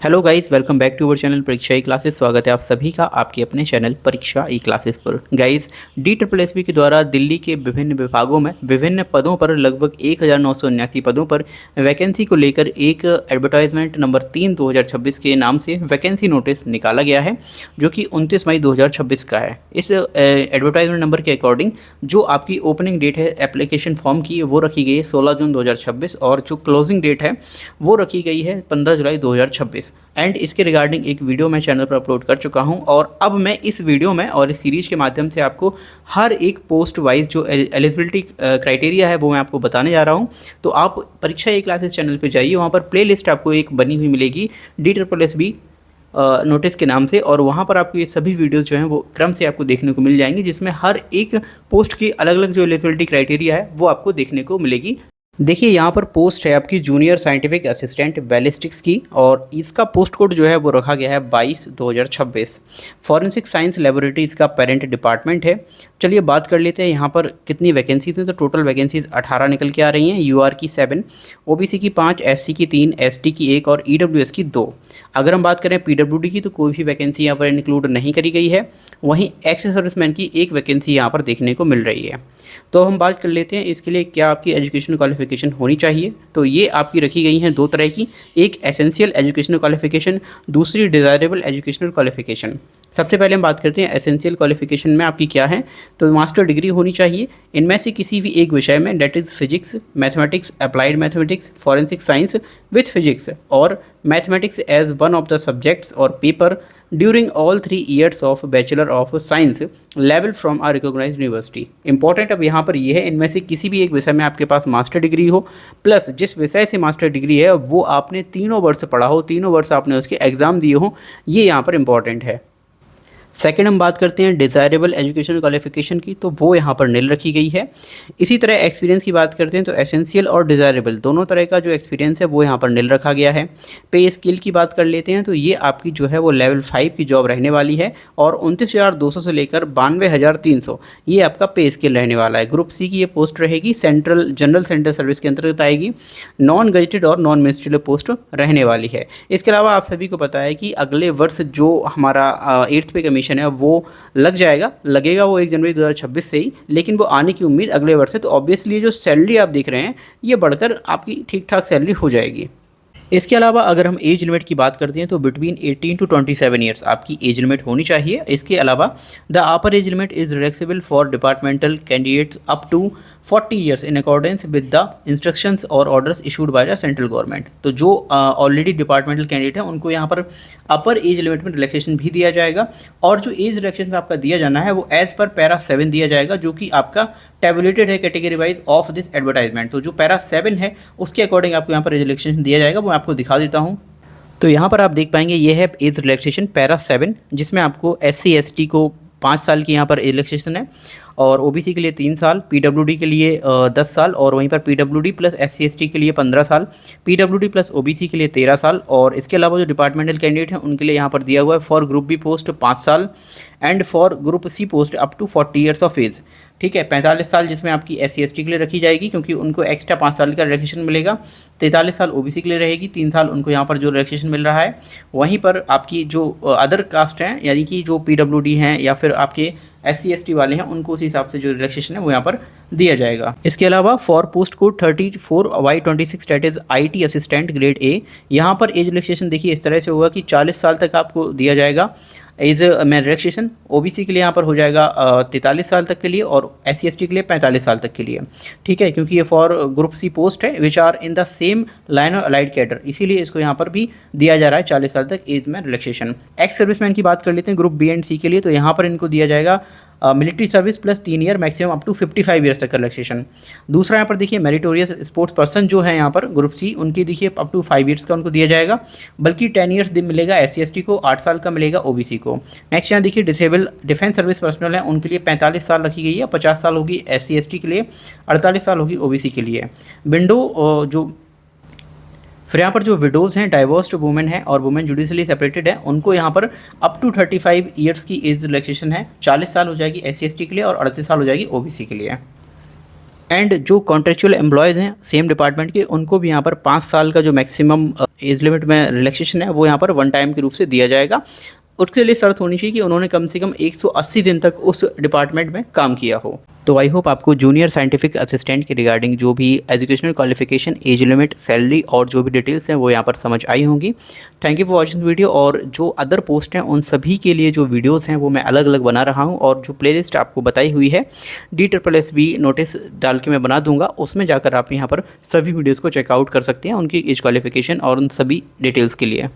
Hello guys, welcome back to our channel Pariksha E classes. स्वागत है आप सभी का आपके अपने चैनल परीक्षा ई क्लासेस पर। गाइस, DSSB के द्वारा दिल्ली के विभिन्न विभागों में विभिन्न पदों पर लगभग 1979 पदों पर वैकेंसी को लेकर एक एडवर्टाइजमेंट नंबर 3/2026 के नाम से वैकेंसी नोटिस निकाला गया है, जो कि 29 मई 2026 का है। इस एडवर्टाइजमेंट नंबर के अकॉर्डिंग जो आपकी ओपनिंग डेट है एप्लीकेशन फॉर्म की, वो रखी गई है 16 जून 2026 और जो क्लोजिंग डेट है वो रखी गई है 15 जुलाई 2026। एंड इसके रिगार्डिंग एक वीडियो मैं चैनल पर अपलोड कर चुका हूं और अब मैं इस वीडियो में और इस सीरीज़ के माध्यम से आपको हर एक पोस्ट वाइज जो एलिजिबिलिटी क्राइटेरिया है वो मैं आपको बताने जा रहा हूं। तो आप परीक्षा ई क्लासेस चैनल पे जाइए, वहां पर प्लेलिस्ट आपको एक बनी हुई मिलेगी DSSB नोटिस के नाम से, और वहाँ पर आपको ये सभी वीडियोस जो हैं वो क्रम से आपको देखने को मिल जाएंगी, जिसमें हर एक पोस्ट की अलग अलग जो एलिजिबिलिटी क्राइटेरिया है वो आपको देखने को मिलेगी। देखिए, यहाँ पर पोस्ट है आपकी जूनियर साइंटिफिक असिस्टेंट बैलिस्टिक्स की, और इसका पोस्ट कोड जो है वो रखा गया है 22/2026। फॉरेंसिक साइंस लेबोरेटरी इसका पेरेंट डिपार्टमेंट है। चलिए बात कर लेते हैं यहाँ पर कितनी वैकेंसीज हैं। तो टोटल वैकेंसीज 18 निकल के आ रही हैं। UR की 7, OBC की 5, SC की 3, ST की 1 और EWS की 2। अगर हम बात करें PWD की तो कोई भी वैकेंसी यहाँ पर इंक्लूड नहीं करी गई है। वहीं एक्स सर्विसमैन की एक वैकेंसी यहाँ पर देखने को मिल रही है। तो हम बात कर लेते हैं इसके लिए क्या आपकी एजुकेशन क्वालिफिकेशन होनी चाहिए। तो ये आपकी रखी गई हैं दो तरह की, एक एसेंशियल एजुकेशनल क्वालिफिकेशन, दूसरी डिज़ायरेबल एजुकेशनल क्वालिफिकेशन। सबसे पहले हम बात करते हैं एसेंशियल क्वालिफिकेशन में आपकी क्या है। तो मास्टर डिग्री होनी चाहिए इनमें से किसी भी एक विषय में, that is physics, mathematics, applied mathematics, forensic science with physics और mathematics as one of the subjects और paper during all 3 years of bachelor of science level from a recognised university. Important अब यहाँ पर ये है, इनमें से किसी भी एक विषय में आपके पास मास्टर डिग्री हो, प्लस जिस विषय से मास्टर डिग्री है वो आपने तीनों वर्ष पढ़ा हो, तीनों वर्ष आपने उसके एग्ज़ाम दिए हो, ये यहाँ पर इंपॉर्टेंट है। सेकंड हम बात करते हैं डिज़ायरेबल एजुकेशन क्वालिफिकेशन की, तो वो यहाँ पर नील रखी गई है। इसी तरह एक्सपीरियंस की बात करते हैं तो एसेंशियल और डिज़ायरेबल दोनों तरह का जो एक्सपीरियंस है वो यहाँ पर नील रखा गया है। पे स्केल की बात कर लेते हैं तो ये आपकी जो है वो लेवल 5 की जॉब रहने वाली है और 29,200 से लेकर 92,300 ये आपका पे स्केल रहने वाला है। ग्रुप सी की ये पोस्ट रहेगी, सेंट्रल जनरल सेंटर सर्विस के अंतर्गत आएगी। नॉन गजेटेड और नॉन मिनिस्ट्रियल पोस्ट रहने वाली है। इसके अलावा आप सभी को पता है कि अगले वर्ष जो हमारा 8th पे कमीशन है वो लगेगा वो 1 जनवरी 2026 से ही, लेकिन वो आने की उम्मीद अगले वर्ष है। तो ऑब्वियसली जो सैलरी आप देख रहे हैं ये बढ़कर आपकी ठीक ठाक सैलरी हो जाएगी। इसके अलावा अगर हम एज लिमिट की बात करते हैं तो बिटवीन 18 टू 27 ईयर्स आपकी एज लिमिट होनी चाहिए। इसके अलावा the upper age limit is relaxable for departmental candidates up to 40 years in accordance with the instructions और orders issued by the central government. तो जो ऑलरेडी डिपार्टमेंटल कैंडिडेट हैं उनको यहाँ पर अपर एज लिमिट में रिलैक्सेशन भी दिया जाएगा, और जो एज रिलैक्सेशन आपका दिया जाना है वो एज़ पर पैरा 7 दिया जाएगा, जो कि आपका टैबुलेटेड है category wise of this advertisement. तो जो पैरा 7 है उसके अकॉर्डिंग आपको यहाँ पर एज रिलैक्सेशन दिया जाएगा, वो मैं आपको दिखा देता हूँ। तो यहाँ पर आप देख पाएंगे ये है एज रिलैक्सेशन पैरा 7, जिसमें आपको SC ST को 5 साल की यहाँ पर रिलैक्सेशन है, और OBC के लिए 3 साल, PWD के लिए 10 साल, और वहीं पर PWD प्लस SC ST के लिए 15 साल, PWD प्लस OBC के लिए 13 साल, और इसके अलावा जो डिपार्टमेंटल कैंडिडेट हैं उनके लिए यहाँ पर दिया हुआ है फॉर ग्रुप बी पोस्ट 5 साल and for group C post up to 40 years of age. ठीक है, 45 साल जिसमें आपकी SC ST के लिए रखी जाएगी क्योंकि उनको एक्स्ट्रा 5 साल का रिलैक्सेशन मिलेगा। 43 साल OBC के लिए रहेगी, 3 साल उनको यहाँ पर जो रिलैक्सेशन मिल रहा है। वहीं पर आपकी जो अदर कास्ट हैं यानी कि जो PWD हैं या फिर आपके SC ST वाले हैं उनको उस हिसाब से जो रिलैक्सेशन है वो यहाँ पर दिया जाएगा। इसके अलावा for post code 34Y26 that is IT assistant grade A, यहाँ पर एज रिलैक्सेशन देखिए इस तरह से होगा कि 40 साल तक आपको दिया जाएगा एज में रिलैक्सेशन। OBC के लिए यहाँ पर हो जाएगा 43 साल तक के लिए, और SC ST के लिए 45 साल तक के लिए। ठीक है, क्योंकि ये फॉर ग्रुप सी पोस्ट है which are in the same line और अलाइड कैडर, इसीलिए इसको यहाँ पर भी दिया जा रहा है 40 साल तक एज में रिलैक्सेशन। एक्स सर्विसमैन की बात कर लेते हैं ग्रुप बी एंड सी के लिए, तो यहाँ पर इनको दिया जाएगा military service plus 3 year maximum up to 55 years तक का रिलैक्सेशन। दूसरा यहाँ पर देखिए मेरिटोरियस स्पोर्ट्स पर्सन जो है यहाँ पर ग्रुप सी, उनकी देखिए अप टू 5 ईयर्स का उनको दिया जाएगा, बल्कि 10 ईयर्स दिन मिलेगा SC ST को, 8 साल का मिलेगा OBC को। नेक्स्ट यहाँ देखिए डिसेबल डिफेंस सर्विस पर्सनल है, उनके लिए 45 साल रखी गई है, 50 साल होगी SC ST के लिए, 48 साल होगी OBC के लिए। विंडो जो फिर यहाँ पर जो विडोज़ हैं, डाइवोर्स्ड वुमेन हैं और वुमेन जुडिशली सेपरेटेड है, उनको यहाँ पर अप टू 35 ईयर्स की एज रिलैक्सेशन है। 40 साल हो जाएगी SC ST के लिए और 38 साल हो जाएगी OBC के लिए। एंड जो कॉन्ट्रेक्चुअल एम्प्लॉयज़ हैं सेम डिपार्टमेंट के, उनको भी यहाँ पर 5 साल का जो मैक्सिमम एज लिमिट में रिलैक्सेशन है वो यहाँ पर वन टाइम के रूप से दिया जाएगा। उसके लिए शर्त होनी चाहिए कि उन्होंने कम से कम 180 दिन तक उस डिपार्टमेंट में काम किया हो। तो आई होप आपको जूनियर साइंटिफिक असिस्टेंट के रिगार्डिंग जो भी educational qualification, age limit, salary और जो भी डिटेल्स हैं वो यहाँ पर समझ आई होंगी। Thank you for watching video. और जो अदर पोस्ट हैं उन सभी के लिए जो वीडियोस हैं वो मैं अलग अलग बना रहा हूँ, और जो प्लेलिस्ट आपको बताई हुई है DSSB नोटिस डाल के मैं बना दूंगा, उसमें जाकर आप यहाँ पर सभी वीडियोज़ को चेकआउट कर सकते हैं उनकी एज क्वालिफिकेशन और उन सभी डिटेल्स के लिए।